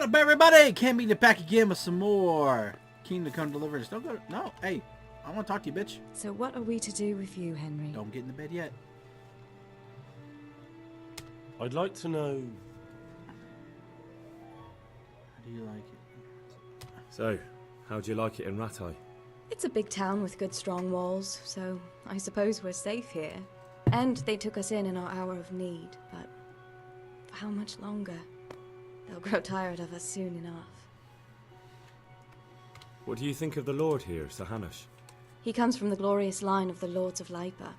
up, everybody? Can't beat it back again with some more Kingdom Come Deliverance. Don't go. No, hey, I want to talk to you, bitch. So what are we to do with you, Henry? Don't get in the bed yet. I'd like to know... How do you like it? So, how do you like it in Rattay? It's a big town with good strong walls, so I suppose we're safe here. And they took us in our hour of need, but for how much longer? They'll grow tired of us soon enough. What do you think of the Lord here, Sir Hanush? He comes from the glorious line of the Lords of Lipa.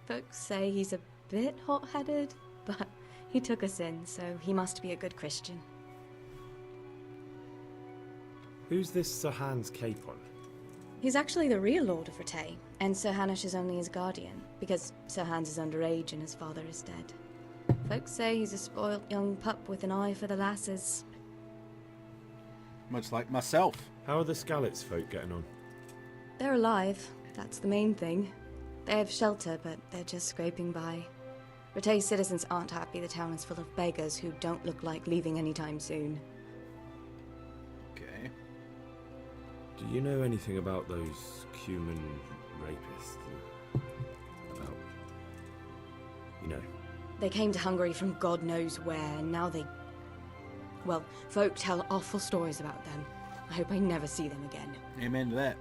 Folks say he's a bit hot-headed, but he took us in, so he must be a good Christian. Who's this Sir Hans Capon? He's actually the real Lord of Rattay, and Sir Hanush is only his guardian, because Sir Hans is underage and his father is dead. Folks say he's a spoilt young pup with an eye for the lasses. Much like myself. How are the Skalitz folk getting on? They're alive, that's the main thing. They have shelter, but they're just scraping by. Rattay citizens aren't happy the town is full of beggars who don't look like leaving anytime soon. Okay. Do you know anything about those human rapists? About... you know... They came to Hungary from God knows where, and now they... well, folk tell awful stories about them. I hope I never see them again. Amen to that.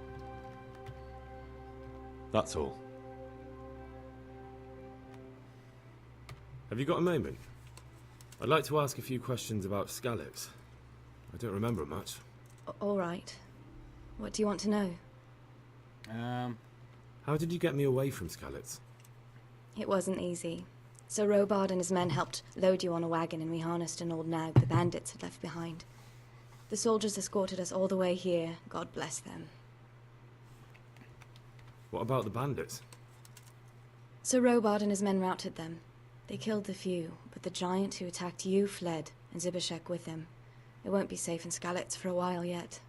That's all. Have you got a moment? I'd like to ask a few questions about Skalitz. I don't remember much. All right. What do you want to know? How did you get me away from Skalitz? It wasn't easy. Sir Robard and his men helped load you on a wagon and we harnessed an old nag the bandits had left behind. The soldiers escorted us all the way here, God bless them. What about the bandits? Sir Robard and his men routed them. They killed the few, but the giant who attacked you fled, and Zibishek with him. It won't be safe in Skalitz for a while yet.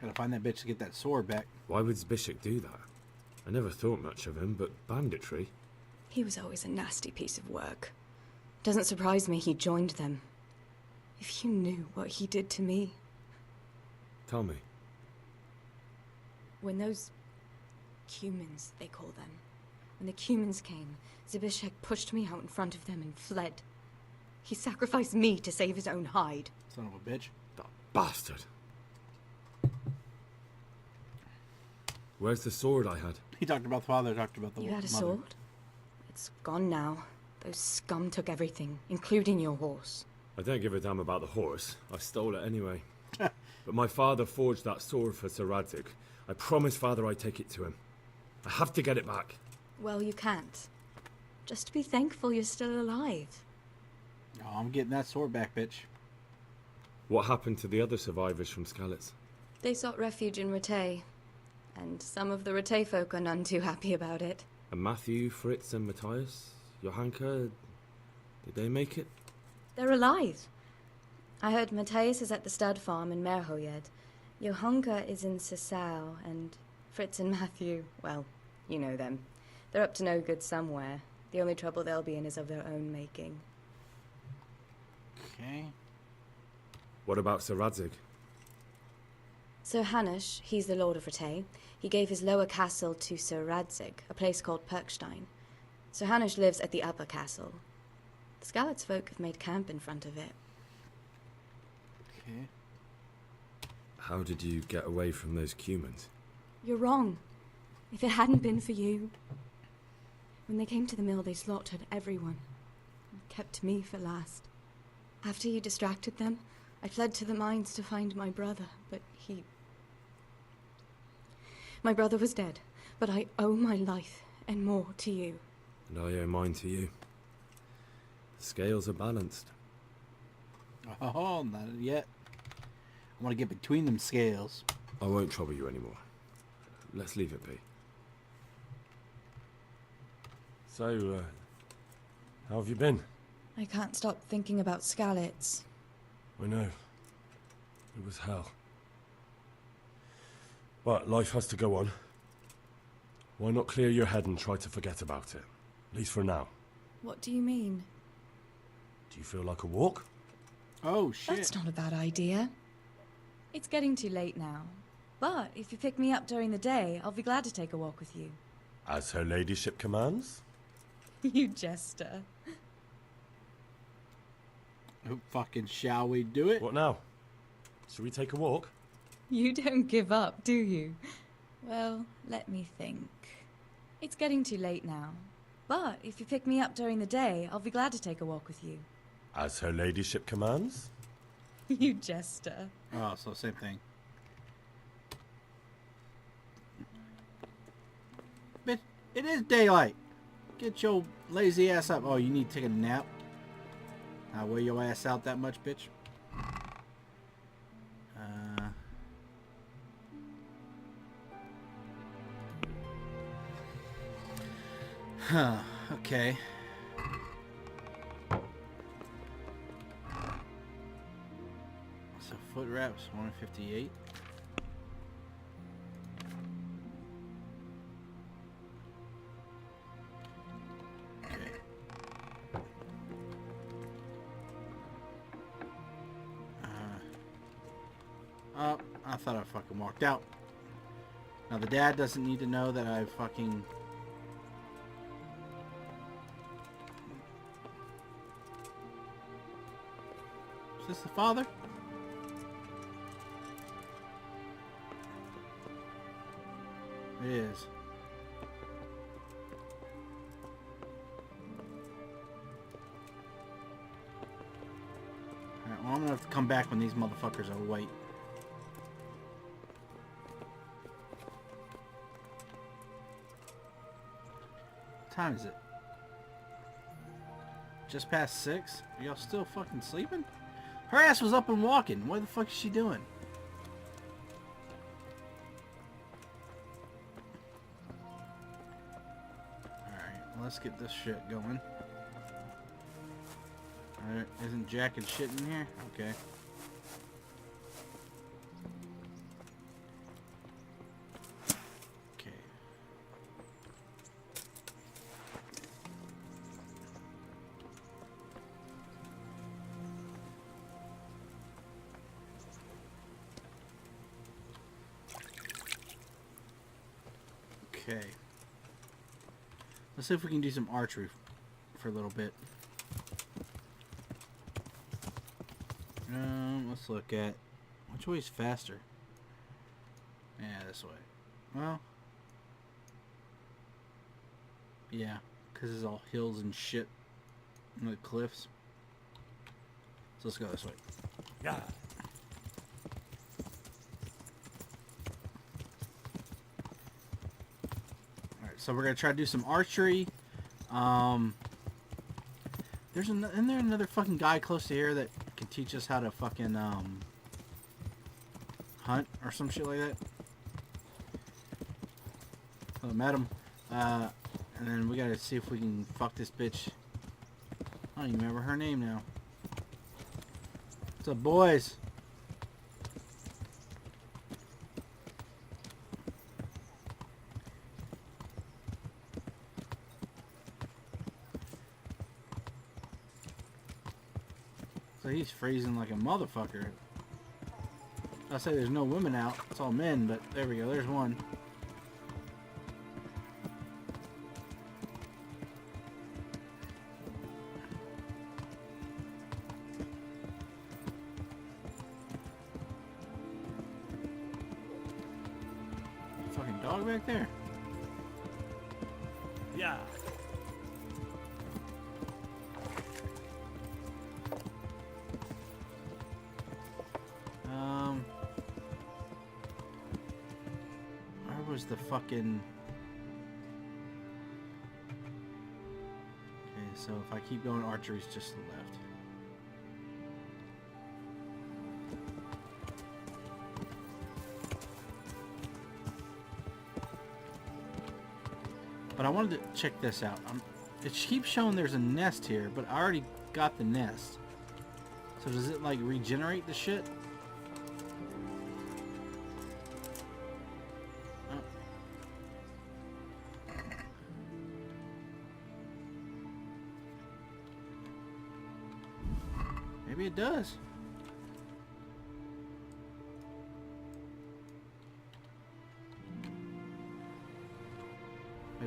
Gotta find that bitch to get that sword back. Why would Zbyszek do that? I never thought much of him, but banditry? He was always a nasty piece of work. Doesn't surprise me he joined them. If you knew what he did to me. Tell me. When those... Cumans, they call them. When the Cumans came, Zbyszek pushed me out in front of them and fled. He sacrificed me to save his own hide. Son of a bitch. That bastard. Where's the sword I had? He talked about the father, talked about the You mother. had a sword? It's gone now. Those scum took everything, including your horse. I don't give a damn about the horse. I stole it anyway. But my father forged that sword for Sir Radzig. I promised father I'd take it to him. I have to get it back. Well, you can't. Just be thankful you're still alive. Oh, I'm getting that sword back, bitch. What happened to the other survivors from Skalitz? They sought refuge in Rattay, and some of the Rattay folk are none too happy about it. And Matthew, Fritz and Matthias? Johanka? Did they make it? They're alive. I heard Matthias is at the stud farm in Merhojed. Johanka is in Sasau, and Fritz and Matthew, well, you know them. They're up to no good somewhere. The only trouble they'll be in is of their own making. Okay. What about Sir Radzig? Sir Hanush, he's the Lord of Rattay. He gave his lower castle to Sir Radzig, a place called Perkstein. Sir Hanush lives at the upper castle. The Skalitz folk have made camp in front of it. Okay. How did you get away from those Cumans? You're wrong. If it hadn't been for you... When they came to the mill, they slaughtered everyone. And kept me for last. After you distracted them, I fled to the mines to find my brother, but he... My brother was dead, but I owe my life and more to you. And I owe mine to you. The scales are balanced. Oh, not yet. I want to get between them scales. I won't trouble you anymore. Let's leave it be. So, how have you been? I can't stop thinking about Skalitz. I know. It was hell. But life has to go on. Why not clear your head and try to forget about it? At least for now. What do you mean? Do you feel like a walk? Oh, shit. That's not a bad idea. It's getting too late now. But if you pick me up during the day, I'll be glad to take a walk with you. As her ladyship commands? You jester. Oh, fucking shall we do it? What now? Shall we take a walk? You don't give up, do you? Well, let me think. It's getting too late now. But if you pick me up during the day, I'll be glad to take a walk with you. As her ladyship commands? You jester. Oh, so same thing. Bitch, it is daylight. Get your lazy ass up. Oh, you need to take a nap? I'll wear your ass out that much, bitch. Huh, okay. So foot wraps 158. Okay. Oh, I thought I fucking walked out. Now the dad doesn't need to know that I fucking... Is this the father? It is. Alright, well, I'm gonna have to come back when these motherfuckers are white. What time is it? Just past 6? Are y'all still fucking sleeping? Her ass was up and walking. What the fuck is she doing? Alright, let's get this shit going. Alright, isn't Jack and shit in here? Okay. Okay. Okay. Let's see if we can do some archery for a little bit. Let's look at which way is faster. Yeah, this way. Well, yeah, because it's all hills and shit and the cliffs. So let's go this way. Yeah. So we're gonna try to do some archery. Isn't there another fucking guy close to here that can teach us how to fucking hunt or some shit like that? Oh, met him. And then we gotta see if we can fuck this bitch. I don't even remember her name now. What's up, boys? So he's freezing like a motherfucker. I say there's no women out. It's all men, but there we go. There's one. Fucking dog back there. Yeah. Where was the fucking... Okay, so if I keep going, archery's just to the left. But I wanted to check this out. It keeps showing there's a nest here, but I already got the nest. So does it like regenerate the shit? Oh. Maybe it does.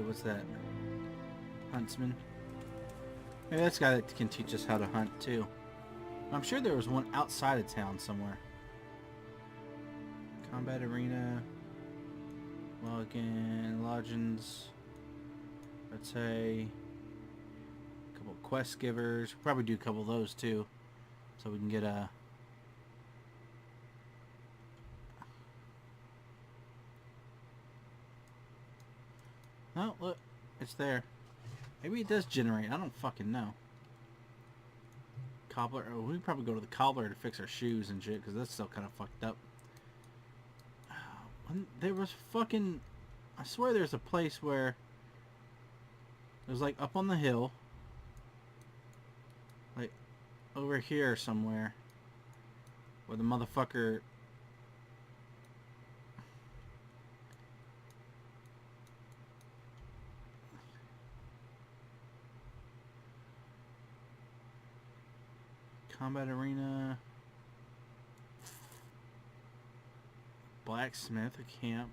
what's that? Huntsman. Maybe that's the guy that can teach us how to hunt too. I'm sure there was one outside of town somewhere. Combat arena. Login. Lodgins. Let's say a couple of quest givers. We'll probably do a couple of those too. So we can get a... Oh, look. It's there. Maybe it does generate. I don't fucking know. Cobbler. Oh, we probably go to the cobbler to fix our shoes and shit, because that's still kind of fucked up. There was fucking... I swear there's a place where... It was like up on the hill. Like over here somewhere. Where the motherfucker... Combat arena. Blacksmith, a camp.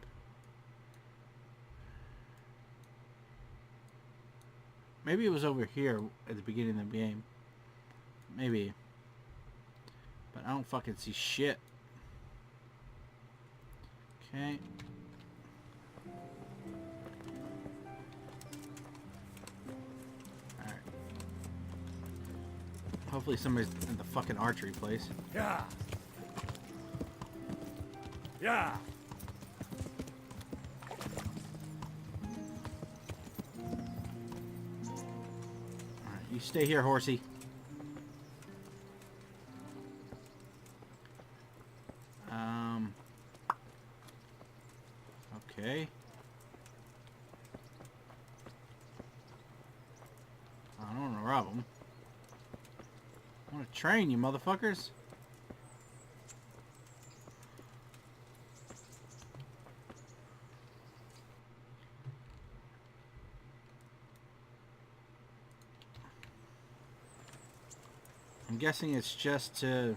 Maybe it was over here at the beginning of the game. Maybe. But I don't fucking see shit. Okay. Alright. Hopefully somebody's in the fucking archery place. Yeah. Yeah. Alright, you stay here, horsey. Okay. I don't want to rob them. I want to train you, motherfuckers. I'm guessing it's just to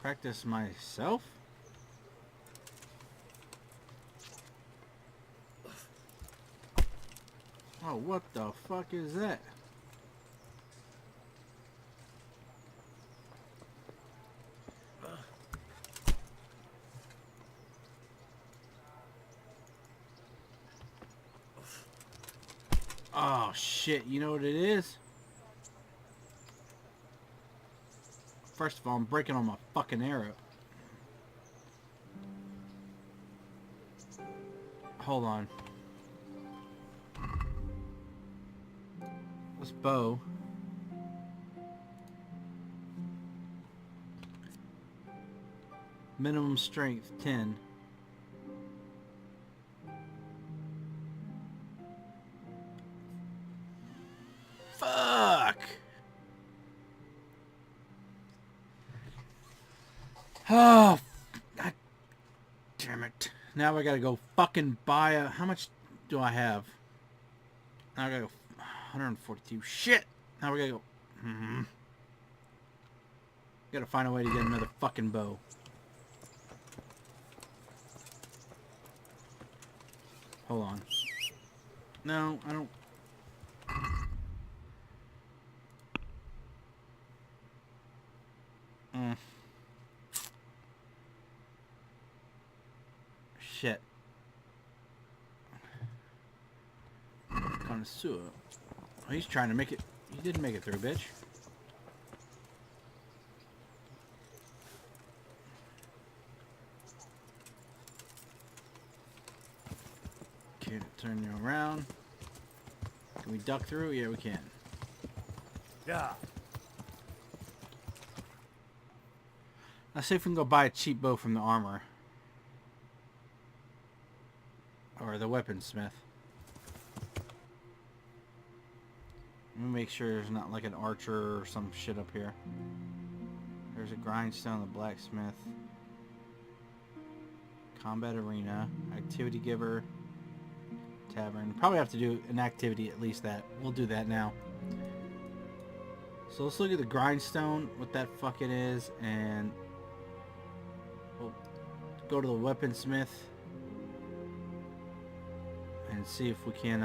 practice myself. Oh, what the fuck is that? Oh shit, you know what it is? First of all, I'm breaking on my fucking arrow. Hold on. This bow. Minimum strength 10. Fuck! Oh, God damn it. Now I gotta go fucking buy a... How much do I have? Now I gotta go 142. Shit! Now we gotta go... Gotta find a way to get another fucking bow. Hold on. No, I don't... Shit. Connoisseur. Oh, he's trying to make it... He didn't make it through, bitch. Can't turn you around. Can we duck through? Yeah, we can. Yeah. Let's see if we can go buy a cheap bow from the armor. Or the weaponsmith. Let me make sure there's not like an archer or some shit up here. There's a grindstone, the blacksmith. Combat arena. Activity giver. Tavern. Probably have to do an activity, at least that. We'll do that now. So let's look at the grindstone, what that fucking is, and we'll go to the weaponsmith. And and see if we can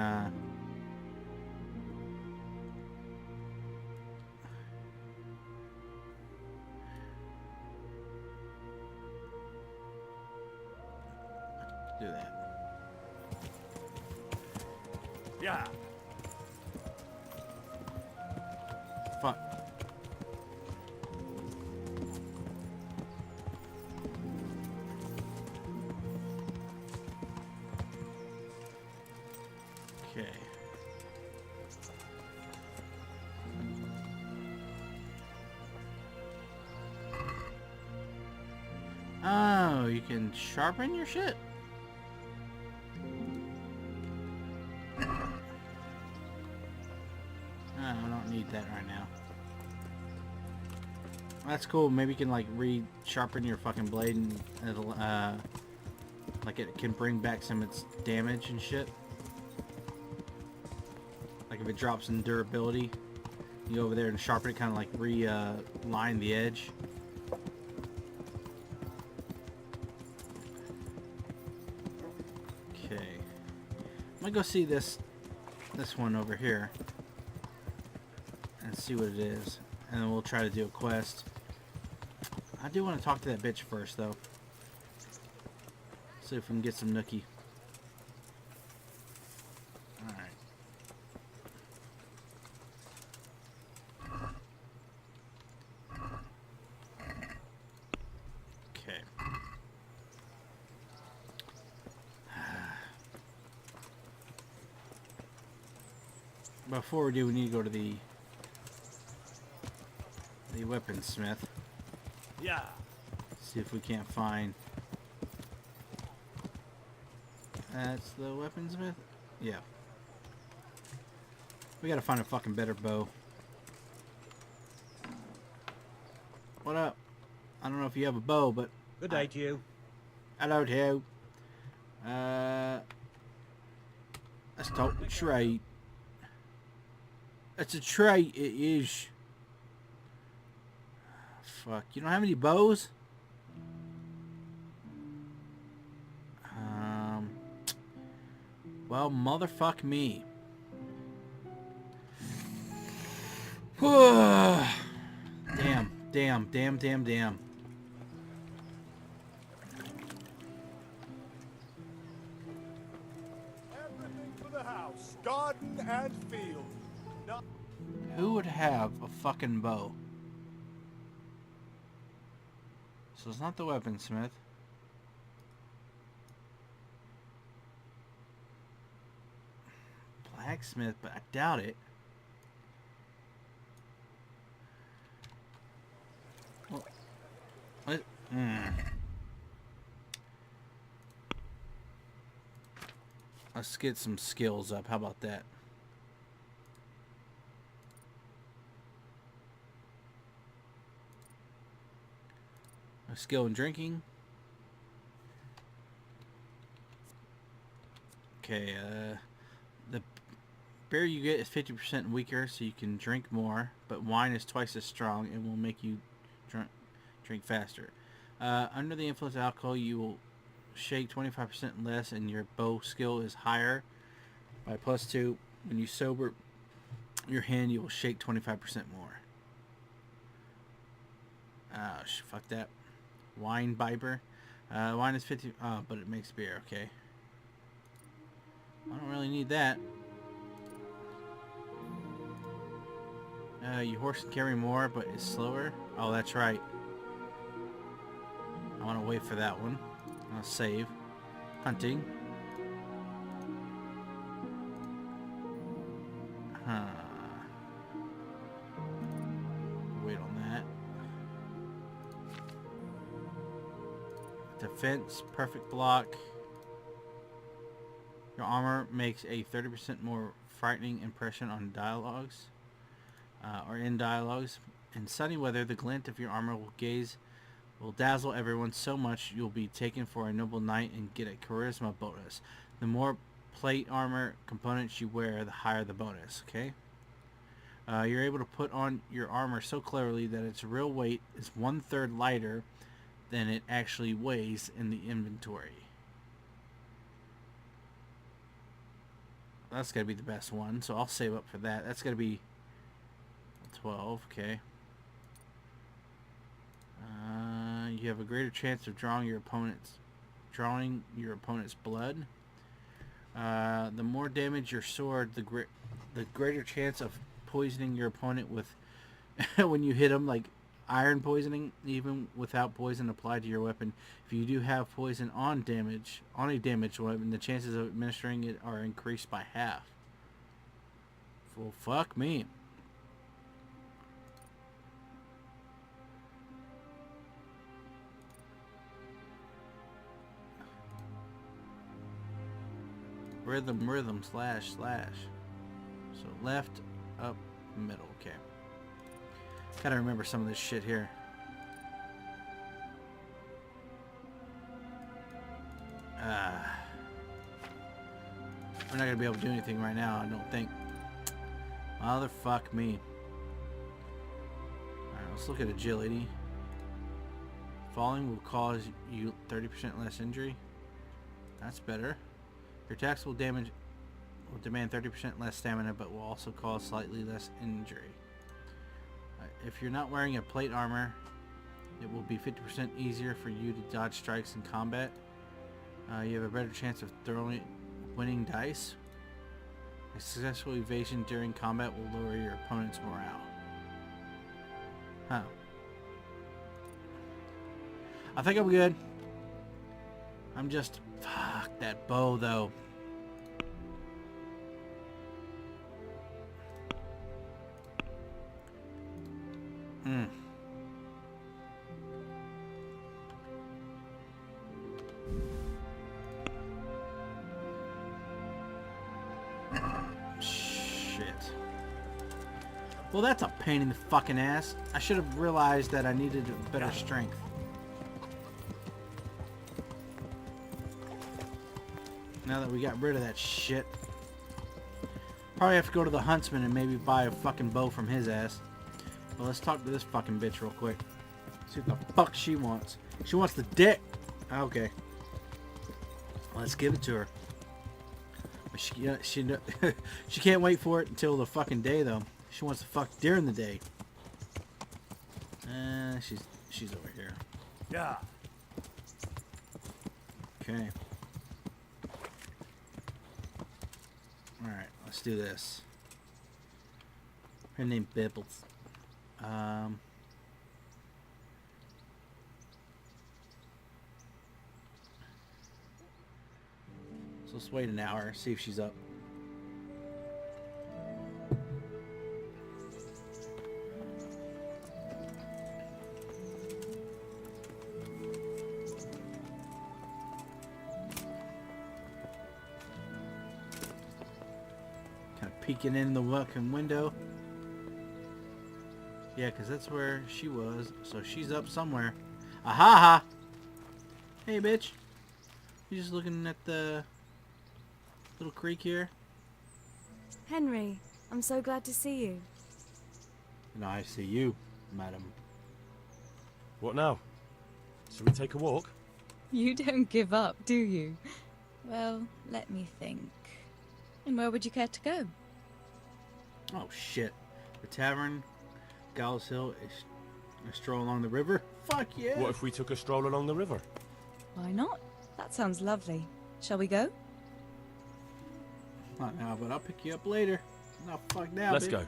do that. Yeah. Fuck. Okay. Oh, you can sharpen your shit? I don't need that right now. That's cool. Maybe you can like re-sharpen your fucking blade and it'll like it can bring back some of its damage and shit. Like if it drops in durability, you go over there and sharpen it, kind of like line the edge. Okay, I'm gonna go see this one over here and see what it is, and then we'll try to do a quest. I do want to talk to that bitch first, though. See if we can get some nookie. Alright. Okay. Before we do, we need to go to the weaponsmith. Yeah. See if we can't find... That's the weaponsmith? Yeah. We gotta find a fucking better bow. What up? I don't know if you have a bow, but... Good day to you. Hello to you. Let's talk the trade. It's a trade, it is. Fuck, you don't have any bows? Well, motherfuck me. Damn. Everything for the house, garden and field. Who would have a fucking bow? So it's not the weaponsmith. Blacksmith, but I doubt it. Well, what? Let's get some skills up. How about that? A skill in drinking. Okay, the beer you get is 50% weaker, so you can drink more, but wine is twice as strong and will make you drink faster. Under the influence of alcohol, you will shake 25% less, and your bow skill is higher by +2. When you sober your hand, you will shake 25% more. Fuck that. Wine biber. Wine is 50. Oh, but it makes beer. Okay. I don't really need that. Your horse can carry more, but is slower. Oh, that's right. I want to wait for that one. I'll save. Hunting. Wait on that. Defense, perfect block. Your armor makes a 30% more frightening impression on dialogues, or in dialogues. In sunny weather, the glint of your armor will dazzle everyone so much you'll be taken for a noble knight and get a charisma bonus. The more plate armor components you wear, the higher the bonus. Okay. You're able to put on your armor so cleverly that its real weight is 1/3 lighter than it actually weighs in the inventory. That's got to be the best one, so I'll save up for that. That's got to be 12, okay. You have a greater chance of drawing your opponent's blood. The more damage your sword, the greater chance of poisoning your opponent with when you hit them, like iron poisoning, even without poison applied to your weapon. If you do have poison on a damaged weapon, the chances of administering it are increased by half. Well, fuck me. Rhythm, slash. So left, up, middle. Okay. Gotta remember some of this shit here. We're not gonna be able to do anything right now, I don't think. Motherfuck me. Alright, let's look at agility. Falling will cause you 30% less injury. That's better. Your attacks will demand 30% less stamina, but will also cause slightly less injury. If you're not wearing a plate armor, it will be 50% easier for you to dodge strikes in combat. You have a better chance of winning dice. A successful evasion during combat will lower your opponent's morale. Huh. I think I'm good. I'm just... Fuck that bow, though. Shit. Well, that's a pain in the fucking ass. I should have realized that I needed better strength. Now that we got rid of that shit. Probably have to go to the huntsman and maybe buy a fucking bow from his ass. Well, let's talk to this fucking bitch real quick. See what the fuck she wants. She wants the dick. Okay. Let's give it to her. But she can't wait for it until the fucking day, though. She wants to fuck during the day. She's over here. Yeah. Okay. Alright, let's do this. Her name Bibbles. So let's wait an hour, see if she's up. Kind of peeking in the fucking window. Yeah, because that's where she was. So she's up somewhere. Aha! Hey, bitch. You just looking at the little creek here? Henry, I'm so glad to see you. And I see you, madam. What now? Shall we take a walk? You don't give up, do you? Well, let me think. And where would you care to go? Oh, shit. The tavern, Gallows Hill, a stroll along the river? Fuck yeah! What if we took a stroll along the river? Why not? That sounds lovely. Shall we go? Not now, but I'll pick you up later. No, fuck now, Let's bitch. go.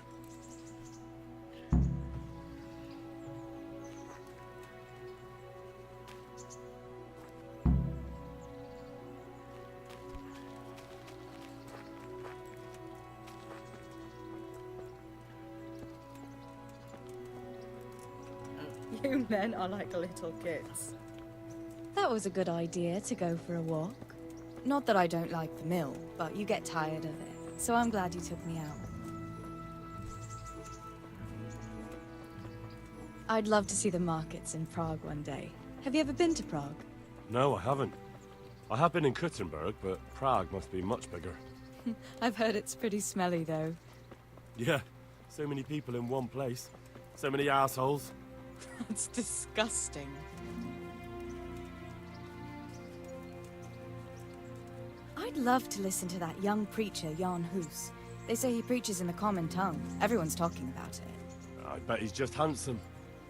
You men are like little kids. That was a good idea to go for a walk. Not that I don't like the mill, but you get tired of it. So I'm glad you took me out. I'd love to see the markets in Prague one day. Have you ever been to Prague? No, I haven't. I have been in Kuttenberg, but Prague must be much bigger. I've heard it's pretty smelly, though. Yeah, so many people in one place. So many assholes. That's disgusting. I'd I'd love to listen to that young preacher, Jan Hus. They say he preaches in the common tongue. Everyone's talking about it. I bet he's just handsome.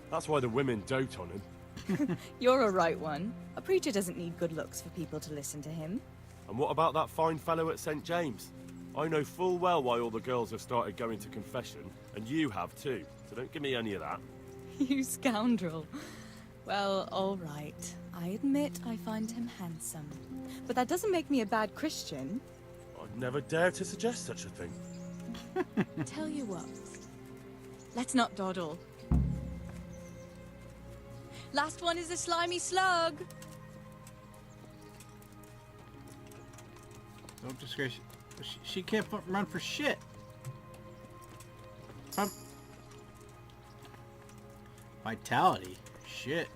That's why the women dote on him. You're a right one. A preacher doesn't need good looks for people to listen to him. And what about that fine fellow at St. James? I know full well why all the girls have started going to confession, and you have too, so don't give me any of that. You scoundrel. Well, all right. I admit I find him handsome. But that doesn't make me a bad Christian. I'd never dare to suggest such a thing. Tell you what. Let's not dawdle. Last one is a slimy slug. Don't disgrace. She can't run for shit. Vitality. Shit.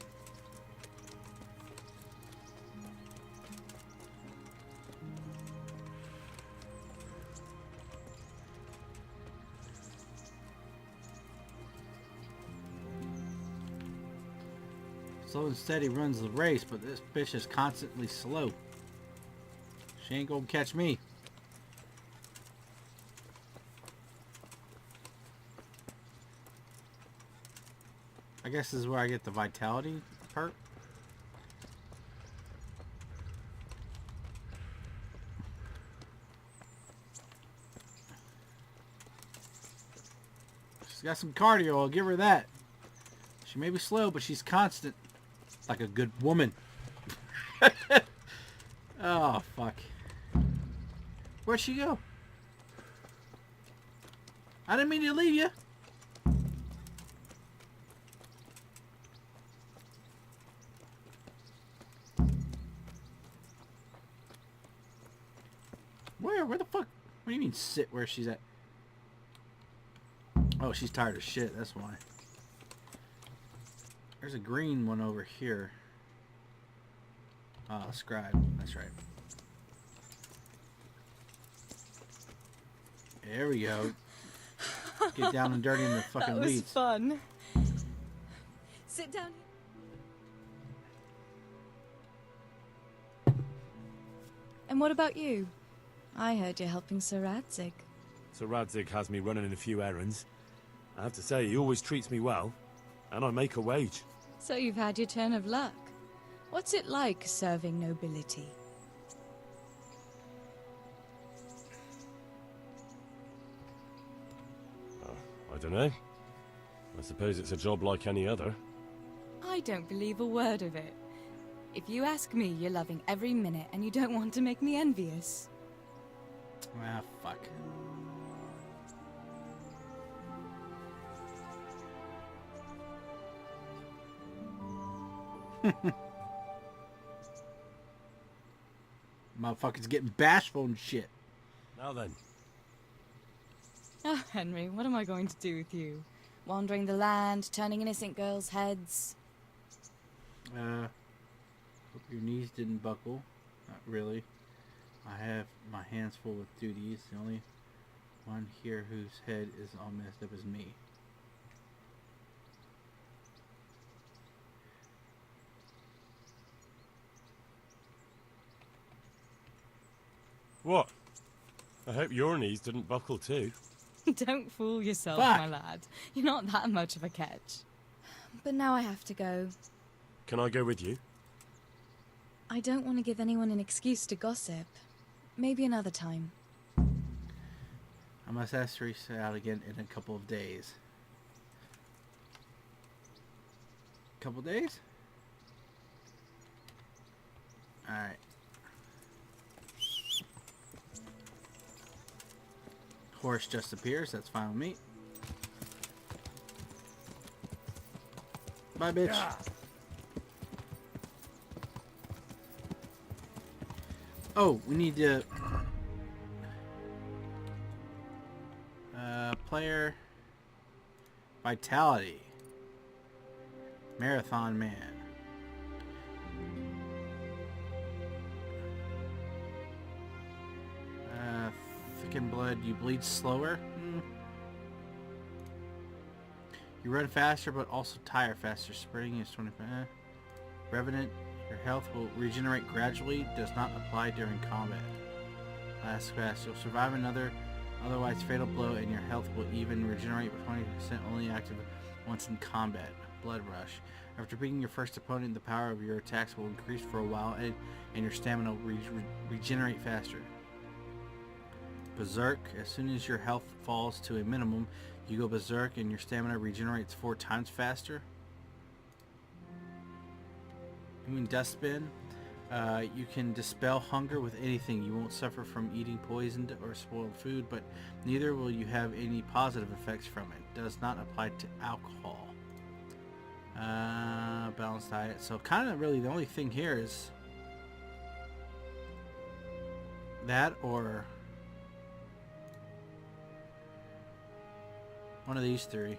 Slow and steady runs the race, but this bitch is constantly slow. She ain't gonna catch me. I guess this is where I get the vitality perk. She's got some cardio, I'll give her that. She may be slow, but she's constant. Like a good woman. Oh, fuck. Where'd she go? I didn't mean to leave you. Where the fuck? What do you mean sit where she's at? Oh, she's tired of shit, that's why. There's a green one over here. Ah, scribe. That's right. There we go. Get down and dirty in the fucking That was weeds. fun. Sit down. And what about you? I heard you're helping Sir Radzig. Sir Radzig has me running in a few errands. I have to say, he always treats me well. And I make a wage. So you've had your turn of luck. What's it like serving nobility? I don't know. I suppose it's a job like any other. I don't believe a word of it. If you ask me, you're loving every minute and you don't want to make me envious. Ah, fuck. Motherfucker's getting bashful and shit. Now then. Oh, Henry, what am I going to do with you? Wandering the land, turning innocent girls' heads? Hope your knees didn't buckle. Not really. I have my hands full with duties. The only one here whose head is all messed up is me. What? I hope your knees didn't buckle too. Don't fool yourself, Fuck. my lad. You're not that much of a catch. But now I have to go. Can I go with you? I don't want to give anyone an excuse to gossip. Maybe another time. I must ask to reset out again in a couple of days. Couple days? Alright. Horse just appears, that's fine with me. Bye, bitch. Yeah. Oh, we need to... player... Vitality. Marathon man. Thicken blood, you bleed slower? You run faster, but also tire faster. Sprinting is 25. Revenant, your health will regenerate gradually. Does not apply during combat. lasts fast. You'll survive another otherwise fatal blow, and your health will even regenerate with 20% only active once in combat. Blood rush. After beating your first opponent, the power of your attacks will increase for a while, and your stamina will regenerate faster. Berserk. As soon as your health falls to a minimum, you go berserk, and your stamina regenerates 4 times faster. You mean dustbin? You can dispel hunger with anything. You won't suffer from eating poisoned or spoiled food, but neither will you have any positive effects from it. Does not apply to alcohol. Balanced diet. So kind of really the only thing here is that or one of these 3.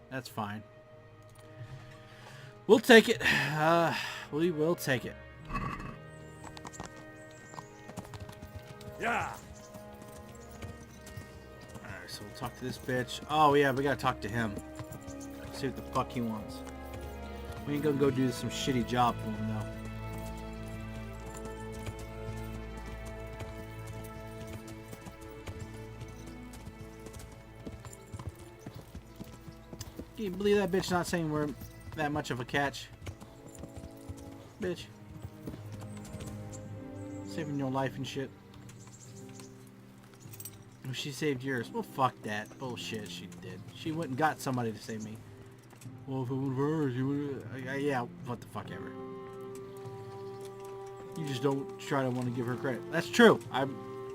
That's fine. We'll take it. We will take it. Yeah. Alright, so we'll talk to this bitch. Oh yeah, we gotta talk to him. See what the fuck he wants. We ain't gonna go do some shitty job for him though. Can you believe that bitch not saying we're that much of a catch? Bitch. Saving your life and shit. Oh, she saved yours. Well, fuck that. Bullshit, she did. She went and got somebody to save me. Well, if it was hers, you would. Yeah, what the fuck ever. You just don't try to want to give her credit. That's true.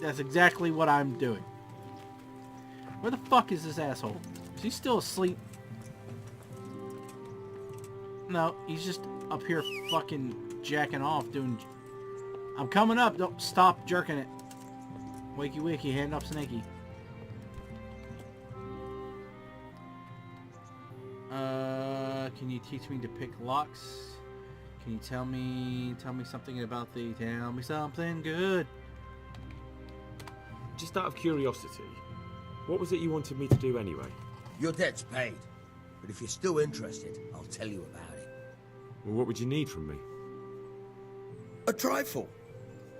That's exactly what I'm doing. Where the fuck is this asshole? Is he still asleep? No, he's just up here fucking jacking off doing... I'm coming up. Don't stop jerking it. Wakey wakey, hand up snaky. Can you teach me to pick locks? Can you tell me something about tell me something good? Just out of curiosity, what was it you wanted me to do anyway? Your debt's paid. But if you're still interested, I'll tell you about it. Well, what would you need from me? A trifle.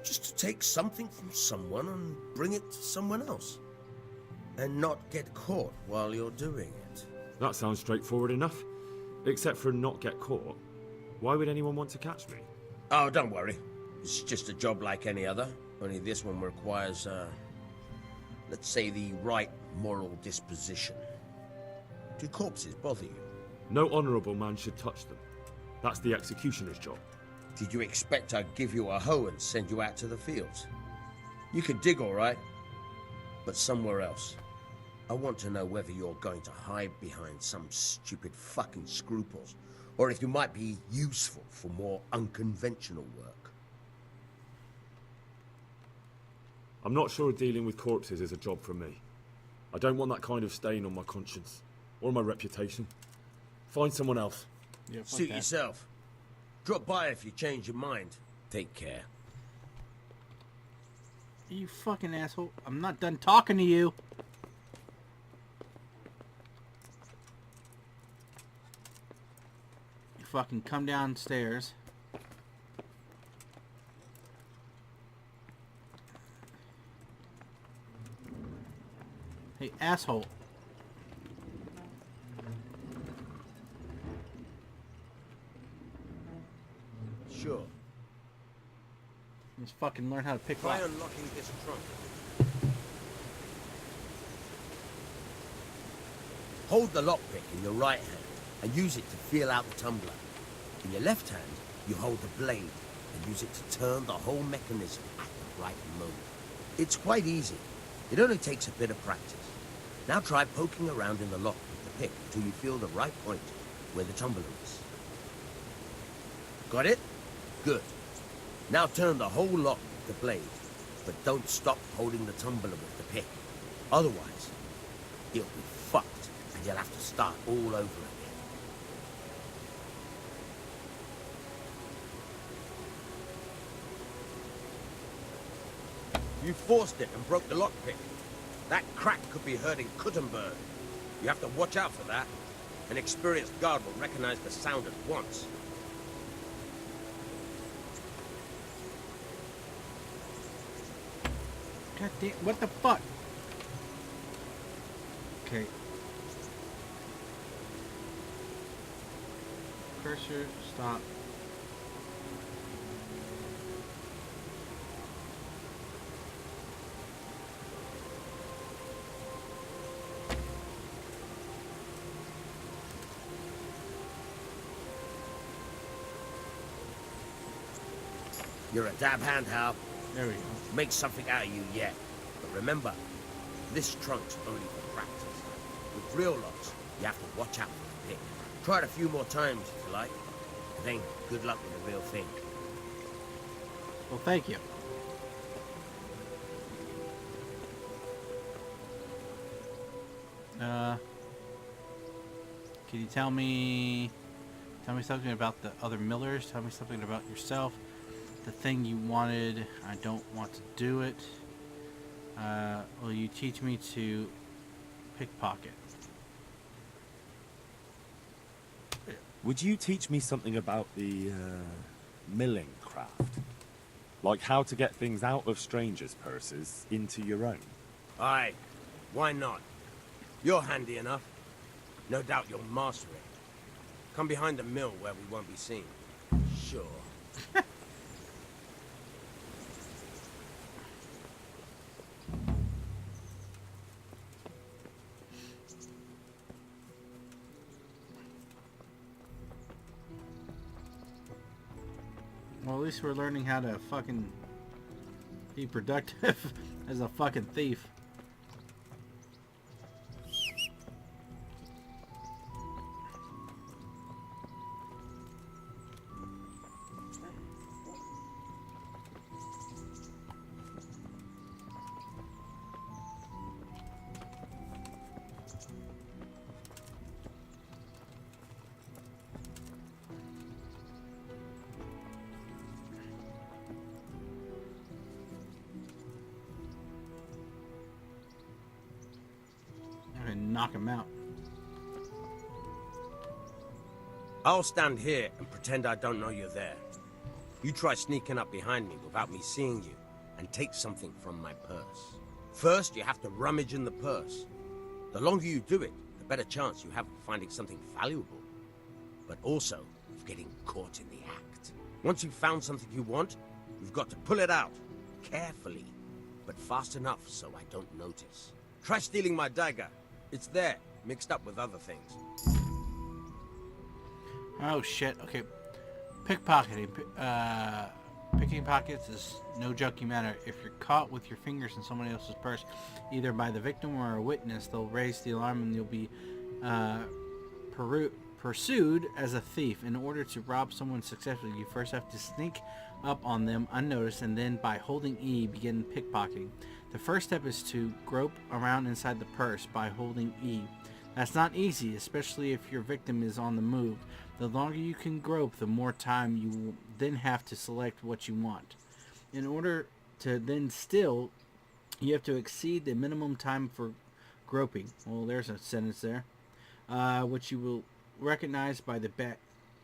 Just to take something from someone and bring it to someone else. And not get caught while you're doing it. That sounds straightforward enough. Except for not get caught. Why would anyone want to catch me? Oh, don't worry. It's just a job like any other. Only this one requires, let's say the right moral disposition. Do corpses bother you? No honourable man should touch them. That's the executioner's job. Did you expect I'd give you a hoe and send you out to the fields? You can dig all right, but somewhere else. I want to know whether you're going to hide behind some stupid fucking scruples, or if you might be useful for more unconventional work. I'm not sure dealing with corpses is a job for me. I don't want that kind of stain on my conscience, or my reputation. Find someone else. Yeah, fuck Suit that. yourself. Drop by if you change your mind. Take care. You fucking asshole. I'm not done talking to you. You fucking come downstairs. Hey, asshole. Sure. Let's fucking learn how to pick Try locks. unlocking this trunk. Hold the lockpick in your right hand and use it to feel out the tumbler. In your left hand, you hold the blade and use it to turn the whole mechanism at the right moment. It's quite easy. It only takes a bit of practice. Now try poking around in the lock with the pick until you feel the right point where the tumbler is. Got it? Good. Now turn the whole lock with the blade, but don't stop holding the tumbler with the pick. Otherwise, it'll be fucked and you'll have to start all over again. You forced it and broke the lockpick. That crack could be heard in Kuttenberg. You have to watch out for that. An experienced guard will recognize the sound at once. God damn, what the fuck? Okay. Cursor, stop. You're a dab hand, Hal. There we go. Make something out of you yet. But remember, this trunk's only for practice. With real locks, you have to watch out for the pick. Try it a few more times if you like. And then good luck with the real thing. Well, thank you. Can you tell me something about the other millers? Tell me something about yourself. The thing you wanted, I don't want to do it. Will you teach me to pickpocket? Would you teach me something about the milling craft? Like how to get things out of strangers' purses into your own? Aye, why not? You're handy enough. No doubt you'll master it. Come behind the mill where we won't be seen. Sure. Well, at least we're learning how to fucking be productive as a fucking thief. Knock him out. I'll stand here and pretend I don't know you're there. You try sneaking up behind me without me seeing you, and take something from my purse. First, you have to rummage in the purse. The longer you do it, the better chance you have of finding something valuable, but also of getting caught in the act. Once you've found something you want, you've got to pull it out, carefully, but fast enough so I don't notice. Try stealing my dagger. It's there, mixed up with other things. Oh shit, okay. Pickpocketing. Picking pockets is no joking matter. If you're caught with your fingers in someone else's purse, either by the victim or a witness, they'll raise the alarm and you'll be pursued as a thief. In order to rob someone successfully, you first have to sneak up on them unnoticed, and then by holding E, begin pickpocketing. The first step is to grope around inside the purse by holding E. That's not easy, especially if your victim is on the move. The longer you can grope, the more time you will then have to select what you want. In order to then steal, you have to exceed the minimum time for groping. Well, there's a sentence there. Which you will recognize by the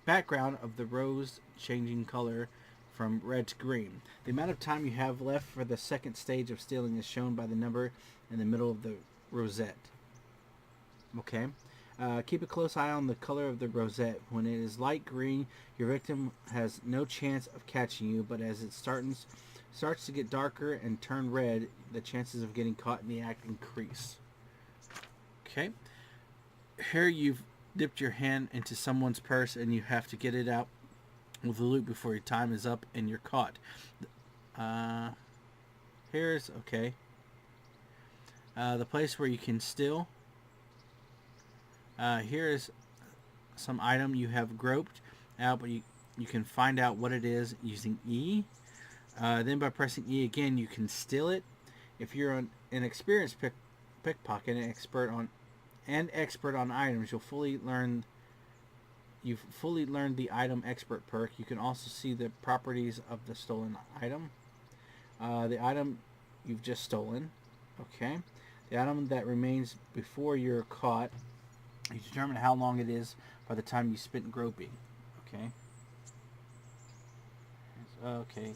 background of the rose changing color from red to green. The amount of time you have left for the second stage of stealing is shown by the number in the middle of the rosette. Okay. Keep a close eye on the color of the rosette. When it is light green, your victim has no chance of catching you, but as it starts to get darker and turn red, the chances of getting caught in the act increase. Okay. Here you've dipped your hand into someone's purse and you have to get it out with the loot before your time is up and you're caught. Here's, okay. The place where you can steal. Here is some item you have groped out, but you can find out what it is using E. Then by pressing E again, you can steal it. If you're an experienced pickpocket and expert on items, you've fully learned the item expert perk. You can also see the properties of the stolen item. The item you've just stolen. Okay. The item that remains before you're caught. You determine how long it is by the time you spent groping. Okay. Okay.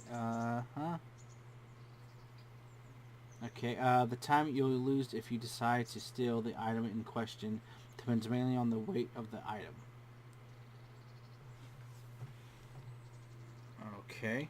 Okay, the time you'll lose if you decide to steal the item in question depends mainly on the weight of the item. Okay.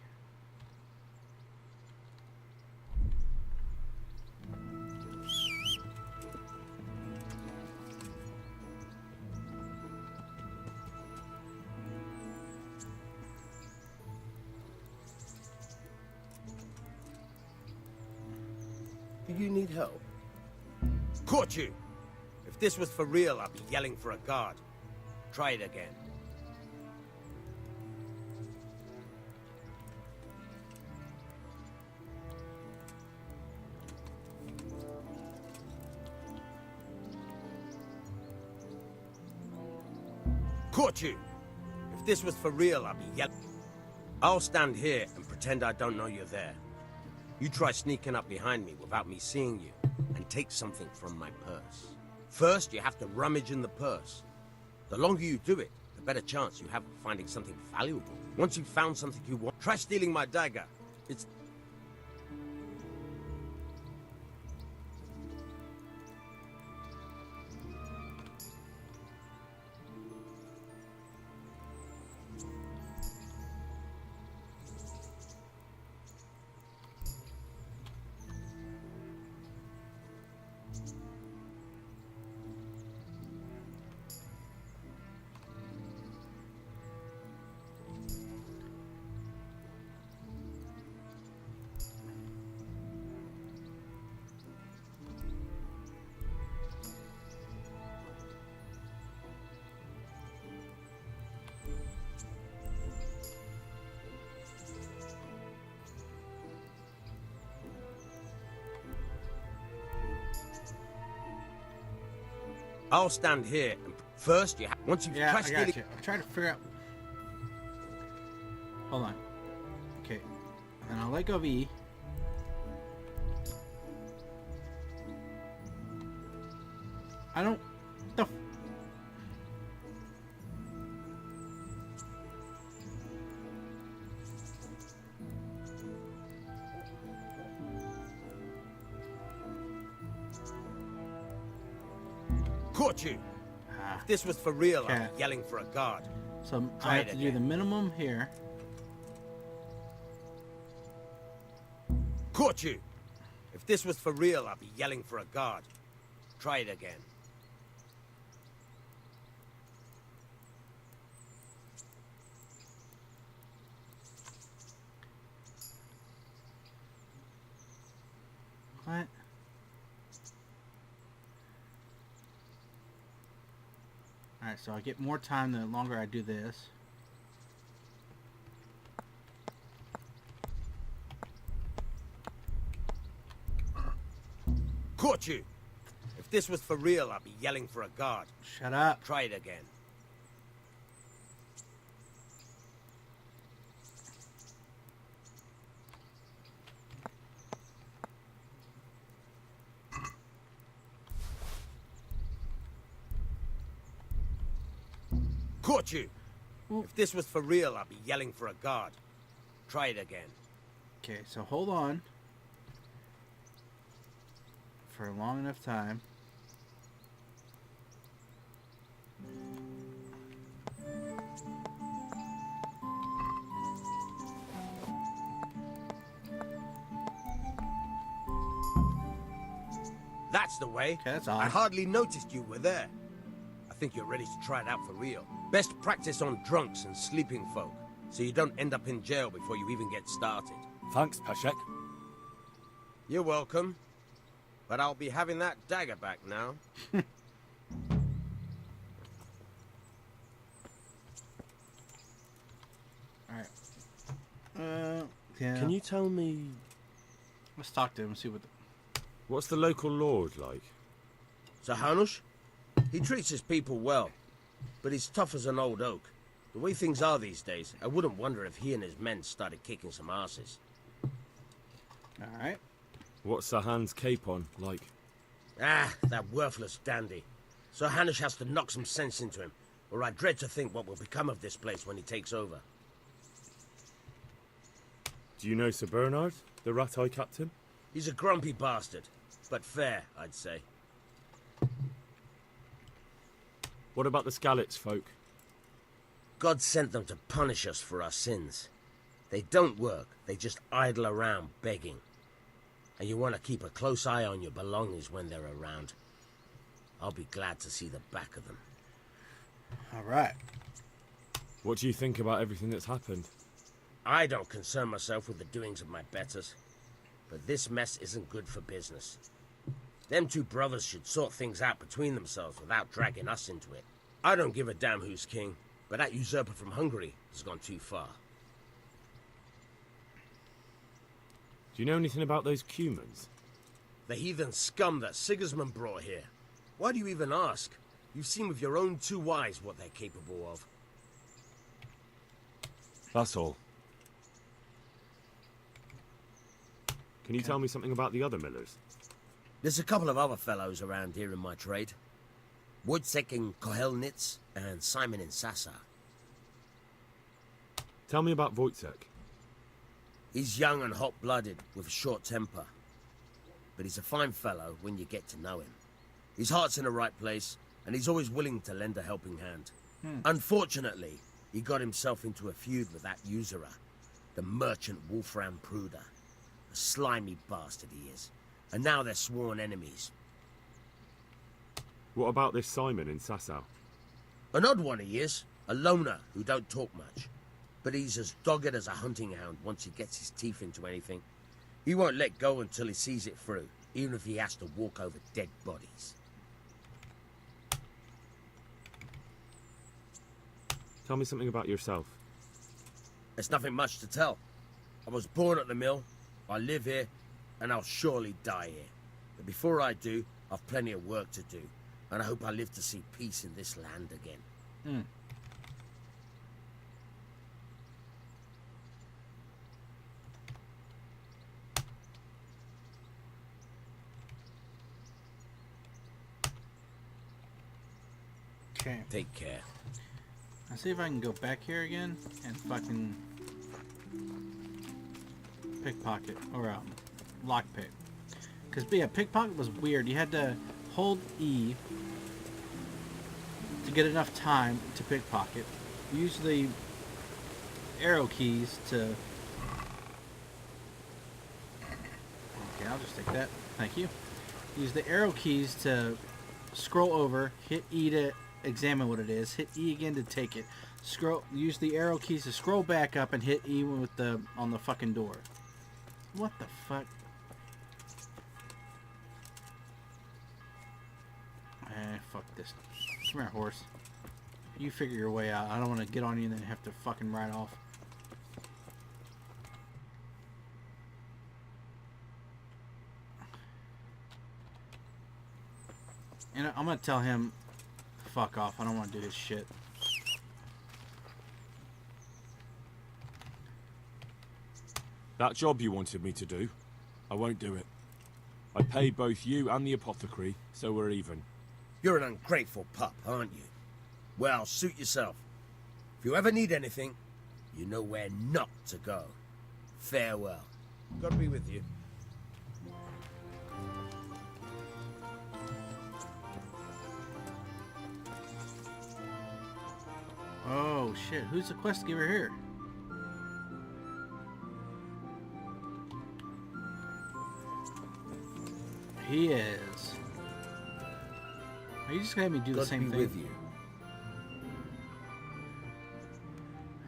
Do you need help? Caught you! If this was for real, I'd be yelling for a guard. Try it again. Caught you! If this was for real, I'd be yelling. I'll stand here and pretend I don't know you're there. You try sneaking up behind me without me seeing you, and take something from my purse. First, you have to rummage in the purse. The longer you do it, the better chance you have of finding something valuable. Once you've found something you want, try stealing my dagger. It's... I'll stand here and... First, you have... Once you've Yeah, tried I stealing... got you. I'm trying to figure out... Hold on. Okay. And I'll let go of E. I don't... The f... Caught you! Ah. If this was for real, Okay. I'd be yelling for a guard. So I Try have it to do the again. minimum here. Caught you! If this was for real, I'd be yelling for a guard. Try it again. What? Alright, so I get more time the longer I do this. Caught you! If this was for real, I'd be yelling for a guard. Shut up. Try it again. Caught you! If this was for real, I'd be yelling for a guard. Try it again. Okay, so hold on. For a long enough time. That's the way. Okay, that's I odd. hardly noticed you were there. I think you're ready to try it out for real. Best practice on drunks and sleeping folk, so you don't end up in jail before you even get started. Thanks, Peshek. You're welcome. But I'll be having that dagger back now. Alright. Yeah. Can you tell me Let's talk to him and see what the... what's the local lord like? Sir Hanush? He treats his people well, but he's tough as an old oak. The way things are these days, I wouldn't wonder if he and his men started kicking some asses. Alright. What's Sir Hans' capon like? Ah, that worthless dandy. Sir Hanush has to knock some sense into him, or I dread to think what will become of this place when he takes over. Do you know Sir Bernard, the rat-eye captain? He's a grumpy bastard, but fair, I'd say. What about the Skalitz folk? God sent them to punish us for our sins. They don't work, they just idle around begging. And you want to keep a close eye on your belongings when they're around. I'll be glad to see the back of them. All right. What do you think about everything that's happened? I don't concern myself with the doings of my betters. But this mess isn't good for business. Them two brothers should sort things out between themselves without dragging us into it. I don't give a damn who's king, but that usurper from Hungary has gone too far. Do you know anything about those Cumans? The heathen scum that Sigismund brought here. Why do you even ask? You've seen with your own two eyes what they're capable of. That's all. Can you tell me something about the other millers? There's a couple of other fellows around here in my trade. Wojciech in Kohelnitz and Simon in Sasa. Tell me about Wojciech. He's young and hot-blooded with a short temper. But he's a fine fellow when you get to know him. His heart's in the right place, and he's always willing to lend a helping hand. Unfortunately, he got himself into a feud with that usurer, the merchant Wolfram Pruder. A slimy bastard he is. And now they're sworn enemies. What about this Simon in Sasau? An odd one he is. A loner who don't talk much. But he's as dogged as a hunting hound once he gets his teeth into anything. He won't let go until he sees it through, even if he has to walk over dead bodies. Tell me something about yourself. There's nothing much to tell. I was born at the mill, I live here, and I'll surely die here. But before I do, I've plenty of work to do, and I hope I live to see peace in this land again. Okay. Take care. I'll see if I can go back here again and fucking pickpocket or lockpick. Because yeah, pickpocket was weird. You had to hold E to get enough time to pickpocket. Use the arrow keys to. Okay, I'll just take that. Thank you. Use the arrow keys to scroll over, hit E to examine what it is, hit E again to take it. Use the arrow keys to scroll back up and hit E with on the fucking door. What the fuck? Fuck this. Come here, horse. You figure your way out. I don't want to get on you and then have to fucking ride off. And I'm gonna tell him, fuck off. I don't want to do this shit. That job you wanted me to do, I won't do it. I pay both you and the apothecary, so we're even. You're an ungrateful pup, aren't you? Well, suit yourself. If you ever need anything, you know where not to go. Farewell. God be with you. Oh shit, who's the quest giver here? He is. Are you just gonna have me do the same thing? With you.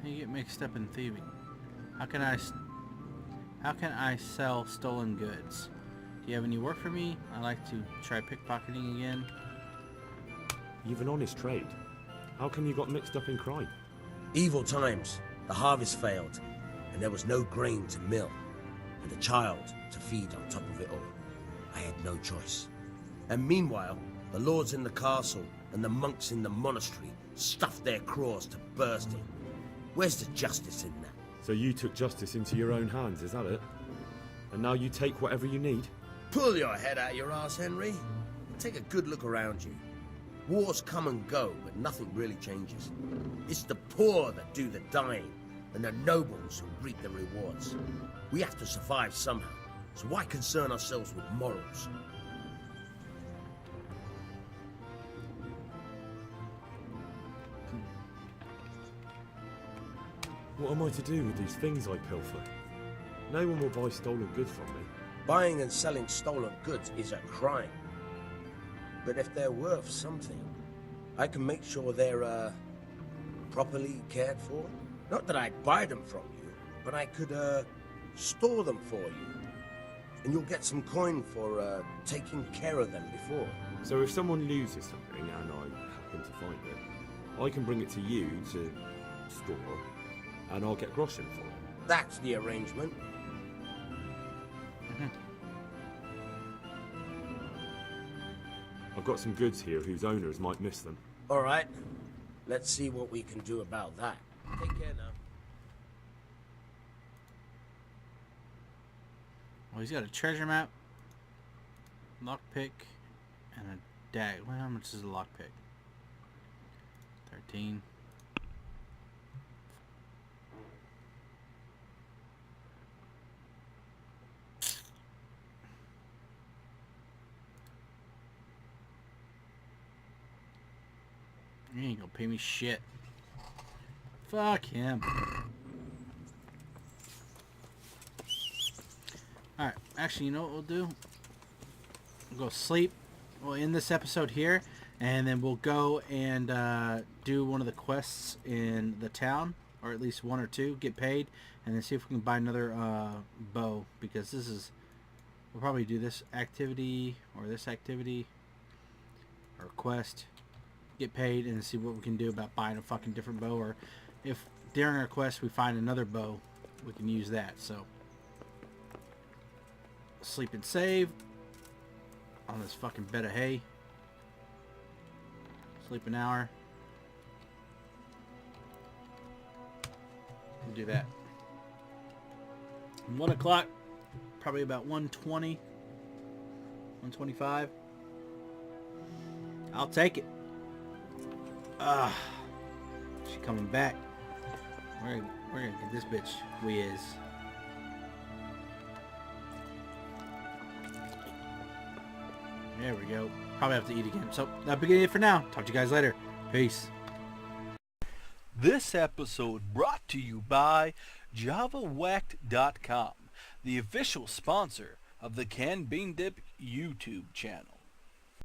You get mixed up in thieving. How can I sell stolen goods? Do you have any work for me? I'd like to try pickpocketing again. You've an honest trade. How come you got mixed up in crime? Evil times. The harvest failed, and there was no grain to mill, and a child to feed on top of it all. I had no choice. And meanwhile, the lords in the castle and the monks in the monastery stuffed their craws to bursting. Where's the justice in that? So you took justice into your own hands, is that it? And now you take whatever you need? Pull your head out your arse, Henry. Take a good look around you. Wars come and go, but nothing really changes. It's the poor that do the dying, and the nobles who reap the rewards. We have to survive somehow, So why concern ourselves with morals? What am I to do with these things I pilfer? No one will buy stolen goods from me. Buying and selling stolen goods is a crime. But if they're worth something, I can make sure they're, properly cared for. Not that I'd buy them from you, but I could, store them for you. And you'll get some coin for, taking care of them before. So if someone loses something and I happen to find it, I can bring it to you to store, and I'll get groschen for it. That's the arrangement. I've got some goods here whose owners might miss them. All right. Let's see what we can do about that. Take care now. Well, he's got a treasure map, lockpick, and a dag. Well, how much is a lockpick? 13. He ain't gonna pay me shit. Fuck him. Alright, actually, you know what we'll do? We'll go sleep. We'll end this episode here, and then we'll go and do one of the quests in the town, or at least one or two, get paid, and then see if we can buy another bow, because this is... We'll probably do this activity, or this activity, or quest, get paid, and see what we can do about buying a fucking different bow, or if during our quest we find another bow, we can use that. So sleep and save on this fucking bed of hay. Sleep an hour. We'll do that. 1 o'clock, probably about 1:20, 1:25. I'll take it. She coming back. We're gonna get this bitch whiz. There we go. Probably have to eat again. So that'll be it for now. Talk to you guys later. Peace. This episode brought to you by JavaWhacked.com, the official sponsor of the Can Bean Dip YouTube channel.